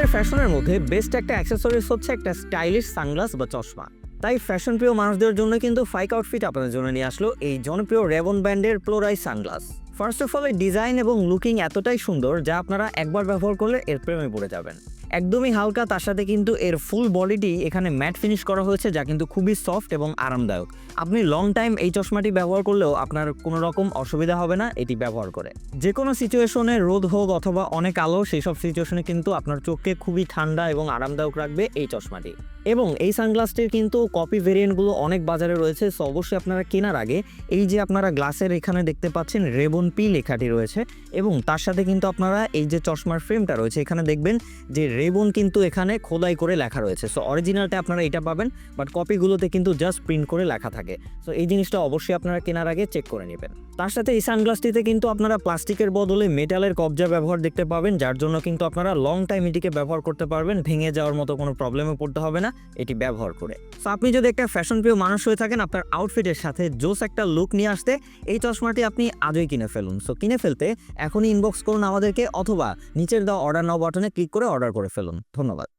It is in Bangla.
আজকের ফ্যাশনের মধ্যে বেস্ট একটা অ্যাক্সেসরিজ হচ্ছে একটা স্টাইলিশ সানগ্লাস বা চশমা। তাই ফ্যাশন প্রিয় মানুষদের জন্য কিন্তু ফাইক আউটফিট আপনাদের জন্য নিয়ে আসলো এই জনপ্রিয় রেবন ব্র্যান্ডের polarise sunglass. First of all এই ডিজাইন এবং লুকিং এতটাই সুন্দর যা আপনারা একবার ব্যবহার করলে এর প্রেমে পড়ে যাবেন। একদমই হালকা, তার সাথে কিন্তু এর ফুল বডিটি এখানে ম্যাট ফিনিশ করা হয়েছে যা কিন্তু খুবই সফট এবং আরামদায়ক। আপনি লং টাইম এই চশমাটি ব্যবহার করলেও আপনার কোনো রকম অসুবিধা হবে না এটি ব্যবহার করে। যে কোনো সিচুয়েশনে, রোদ হোক অথবা অনেক আলো, সেই সব সিচুয়েশনে কিন্তু আপনার চোখকে খুবই ঠান্ডা এবং আরামদায়ক রাখবে এই চশমাটি। এবং এই সানগ্লাসটির কিন্তু কপি ভেরিয়েন্টগুলো অনেক বাজারে রয়েছে, সো অবশ্যই আপনারা কেনার আগে এই যে আপনারা গ্লাসের এখানে দেখতে পাচ্ছেন রেবন পি লেখাটি রয়েছে এবং তার সাথে কিন্তু আপনারা এই যে চশমার ফ্রেমটা রয়েছে এখানে দেখবেন যে রেবন কিন্তু এখানে খোদাই করে লেখা রয়েছে। সো অরিজিনালটা আপনারা এটা পাবেন, বাট কপিগুলোতে কিন্তু জাস্ট প্রিন্ট করে লেখা থাকে। সো এই জিনিসটা অবশ্যই আপনারা কেনার আগে চেক করে নেবেন। তার সাথে এই সানগ্লাসটিতে কিন্তু আপনারা প্লাস্টিকের বদলে মেটালের কবজা ব্যবহার দেখতে পাবেন, যার জন্য কিন্তু আপনারা লং টাইম এটিকে ব্যবহার করতে পারবেন, ভেঙে যাওয়ার মতো কোনো প্রবলেমে পড়তে হবে না এটি ব্যবহার করে। সো আপনি যদি একটা ফ্যাশন প্রিয় মানুষ হয়ে থাকেন, আপনার আউটফিটের সাথে জোস একটা লুক নিয়ে আসতে এই চশমাটি আপনি আজই কিনে ফেলুন। সো কিনে ফেলতে এখনই ইনবক্স করুন আমাদেরকে, অথবা নিচের দেওয়া অর্ডার নাও বাটনে ক্লিক করে অর্ডার করে ফেলুন। ধন্যবাদ।